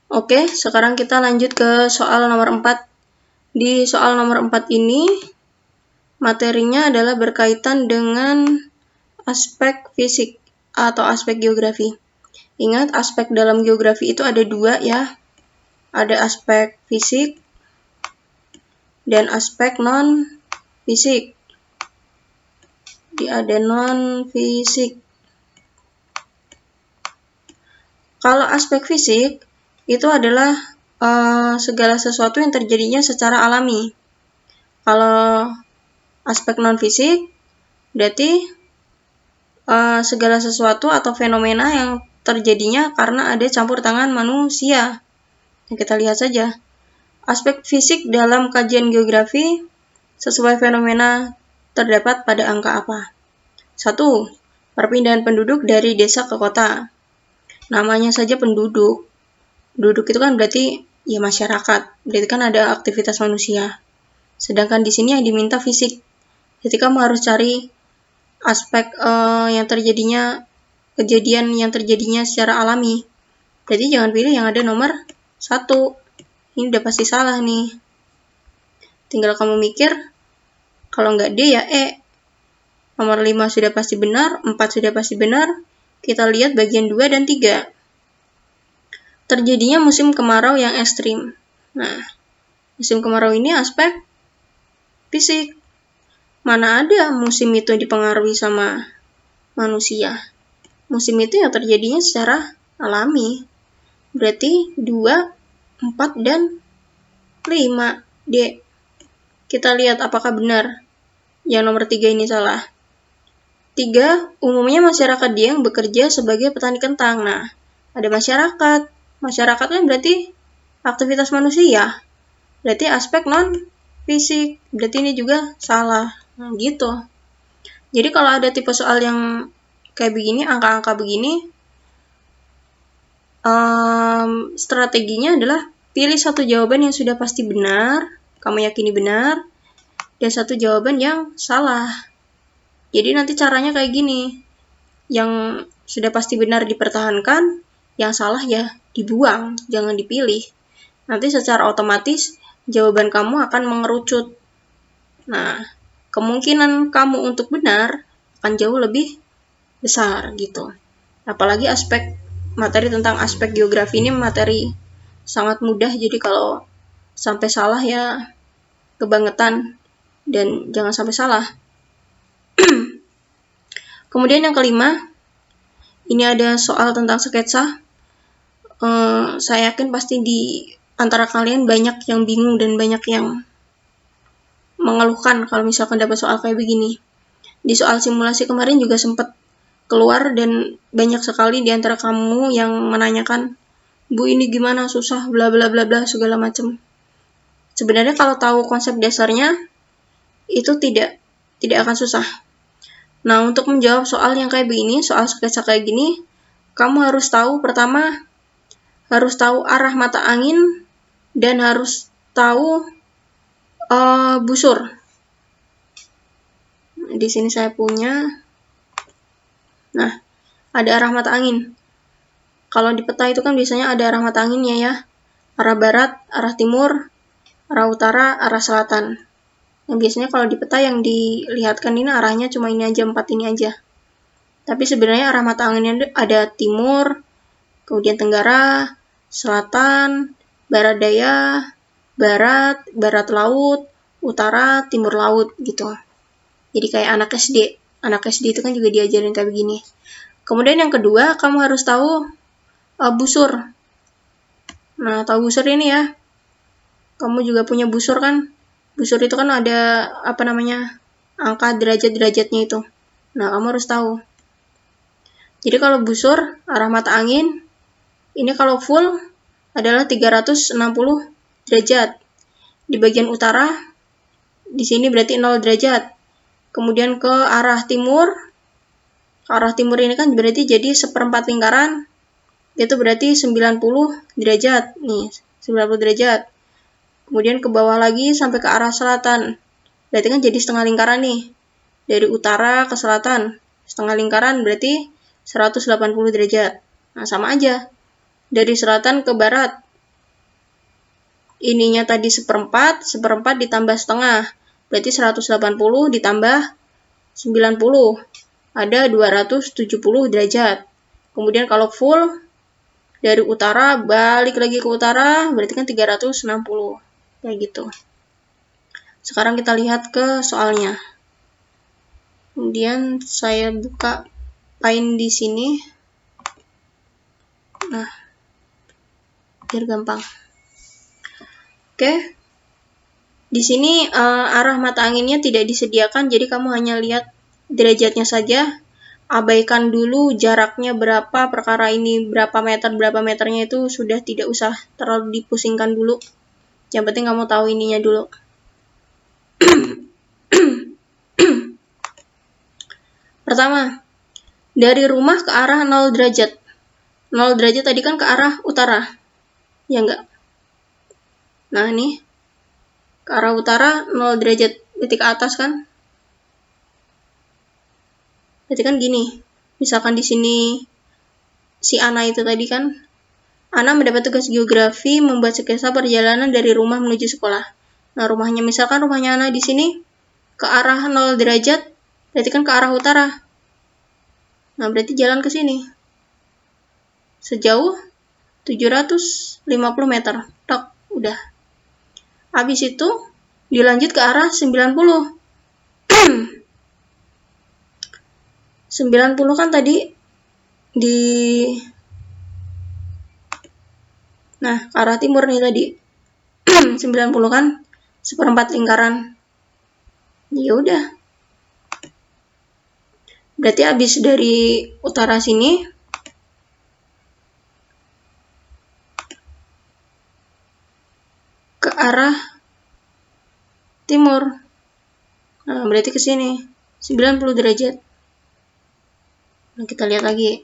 Oke, sekarang kita lanjut ke soal nomor 4. Di soal nomor 4 ini, materinya adalah berkaitan dengan aspek fisik atau aspek geografi. Ingat, aspek dalam geografi itu ada dua ya. Ada aspek fisik dan aspek non-fisik. Ada non-fisik. Kalau aspek fisik, itu adalah segala sesuatu yang terjadinya secara alami. Kalau aspek non-fisik, berarti segala sesuatu atau fenomena yang terjadinya karena ada campur tangan manusia. Nah, kita lihat saja. Aspek fisik dalam kajian geografi sesuai fenomena terdapat pada angka apa? 1. Perpindahan penduduk dari desa ke kota. Namanya saja penduduk. Penduduk itu kan berarti ya masyarakat. Berarti kan ada aktivitas manusia. Sedangkan di sini yang diminta fisik. Jadi kamu harus cari aspek yang terjadinya, kejadian yang terjadinya secara alami. Berarti jangan pilih yang ada nomor 1. Ini udah pasti salah nih. Tinggal kamu mikir, kalau nggak D ya E. Nomor 5 sudah pasti benar, 4 sudah pasti benar. Kita lihat bagian 2 dan 3. Terjadinya musim kemarau yang ekstrim. Nah, musim kemarau ini aspek fisik. Mana ada musim itu dipengaruhi sama manusia. Musim itu yang terjadinya secara alami. Berarti 2, 4, dan 5. D. Kita lihat apakah benar. Yang nomor 3 ini salah. 3. Umumnya masyarakat Dieng bekerja sebagai petani kentang. Nah, ada masyarakat. Masyarakat kan berarti aktivitas manusia. Berarti aspek non-fisik. Berarti ini juga salah. Nah, gitu. Jadi kalau ada tipe soal yang kayak begini, angka-angka begini, strateginya adalah pilih satu jawaban yang sudah pasti benar, kamu yakini benar, dan satu jawaban yang salah. Jadi nanti caranya kayak gini, yang sudah pasti benar dipertahankan, yang salah ya dibuang, jangan dipilih. Nanti secara otomatis jawaban kamu akan mengerucut. Nah, kemungkinan kamu untuk benar akan jauh lebih besar gitu. Apalagi materi tentang aspek geografi ini materi sangat mudah, jadi kalau sampai salah ya kebangetan, dan jangan sampai salah. Kemudian yang kelima, ini ada soal tentang sketsa. Saya yakin pasti di antara kalian banyak yang bingung dan banyak yang mengeluhkan kalau misalkan dapat soal kayak begini. Di soal simulasi kemarin juga sempat keluar dan banyak sekali di antara kamu yang menanyakan, Bu ini gimana, susah, bla bla bla bla segala macam. Sebenarnya kalau tahu konsep dasarnya itu tidak akan susah. Nah, untuk menjawab soal yang kayak begini, soal sketsa kayak gini, kamu harus tahu pertama harus tahu arah mata angin dan harus tahu busur. Di sini saya punya. Nah, ada arah mata angin. Kalau di peta itu kan biasanya ada arah mata anginnya ya. Arah barat, arah timur, arah utara, arah selatan. Yang biasanya kalau di peta yang dilihatkan ini arahnya cuma ini aja, 4 ini aja. Tapi sebenarnya arah mata anginnya ada timur, kemudian tenggara, selatan, barat daya, barat laut, utara, timur laut gitu. Jadi kayak anak SD. Anak SD itu kan juga diajarin kayak begini. Kemudian yang kedua, kamu harus tahu busur. Nah, tahu busur ini ya. Kamu juga punya busur kan? Busur itu kan ada angka derajat-derajatnya itu. Nah, kamu harus tahu. Jadi kalau busur, arah mata angin, ini kalau full adalah 360 derajat. Di bagian utara, di sini berarti 0 derajat. Kemudian ke arah timur ini kan berarti jadi 1/4 lingkaran, itu berarti 90 derajat. Nih, 90 derajat. Kemudian ke bawah lagi sampai ke arah selatan. Berarti kan jadi setengah lingkaran nih. Dari utara ke selatan. Setengah lingkaran berarti 180 derajat. Nah, sama aja. Dari selatan ke barat. ininya tadi seperempat ditambah setengah, berarti 180 ditambah 90, ada 270 derajat. Kemudian kalau full, dari utara balik lagi ke utara, berarti kan 360, kayak gitu. Sekarang kita lihat ke soalnya. Kemudian saya buka Paint di sini. Nah, biar gampang. Oke. Di sini arah mata anginnya tidak disediakan, jadi kamu hanya lihat derajatnya saja. Abaikan dulu jaraknya berapa, perkara ini berapa meternya itu sudah tidak usah terlalu dipusingkan dulu. Yang penting kamu tahu ininya dulu. Pertama, dari rumah ke arah 0 derajat. 0 derajat tadi kan ke arah utara. Ya enggak? Nah, nih. Ke arah utara 0 derajat, berarti ke atas kan? Berarti kan gini. Misalkan di sini si Ana itu tadi kan, Ana mendapat tugas geografi membuat sketsa perjalanan dari rumah menuju sekolah. Nah, rumahnya misalkan rumahnya Ana di sini ke arah 0 derajat, berarti kan ke arah utara. Nah, berarti jalan ke sini. Sejauh 750 meter. Tok, udah. Habis itu dilanjut ke arah 90. 90 kan tadi nah, ke arah timur nih tadi. 90 kan seperempat lingkaran. Ya udah. Berarti habis dari utara sini ke arah timur. Nah, berarti ke sini 90 derajat. Nah, kita lihat lagi.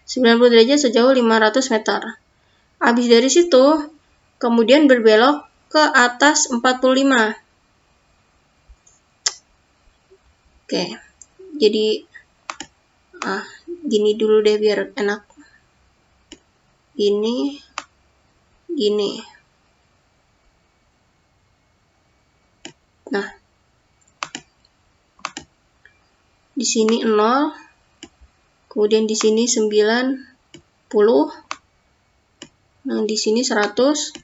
90 derajat sejauh 500 meter. Habis dari situ, kemudian berbelok ke atas 45. Oke, jadi gini dulu deh biar enak. Gini. Nah, di sini 0, kemudian di sini 90, nah di sini 180,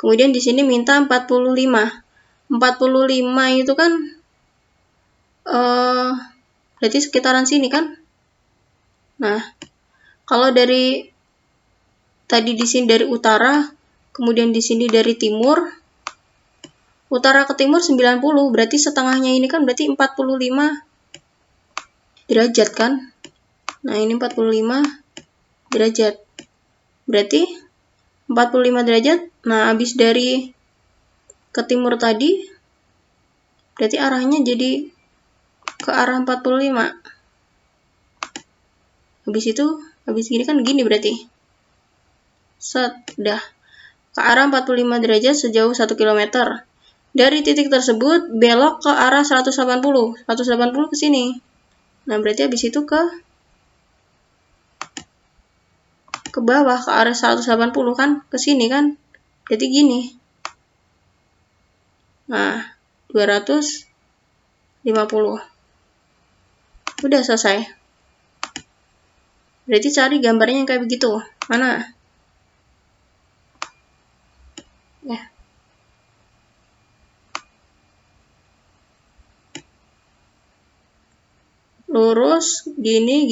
kemudian di sini minta 45. 45 itu kan berarti sekitaran sini kan? Nah, kalau dari tadi di sini dari utara, kemudian di sini dari timur, utara ke timur 90, berarti setengahnya ini kan berarti 45 derajat kan? Nah, ini 45 derajat. Berarti 45 derajat, nah habis dari ke timur tadi, berarti arahnya jadi ke arah 45. Habis gini kan gini berarti. Set, udah. Ke arah 45 derajat sejauh 1 km. Dari titik tersebut, belok ke arah 180. 180 ke sini. Nah, berarti habis itu ke bawah, ke arah 180 kan? Ke sini kan? Jadi gini. Nah, 250. Udah selesai. Berarti cari gambarnya yang kayak begitu. Mana? Ya. Lurus, gini.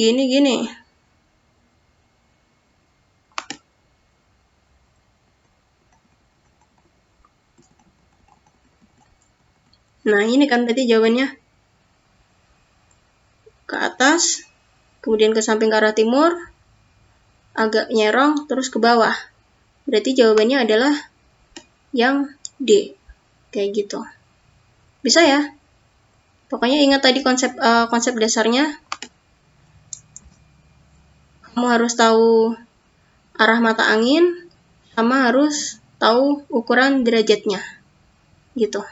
Nah, ini kan berarti jawabannya. Ke atas, kemudian ke samping ke arah timur, agak nyerong, terus ke bawah. Berarti jawabannya adalah yang D. Kayak gitu. Bisa ya? Pokoknya ingat tadi konsep dasarnya. Kamu harus tahu arah mata angin, sama harus tahu ukuran derajatnya. Gitu.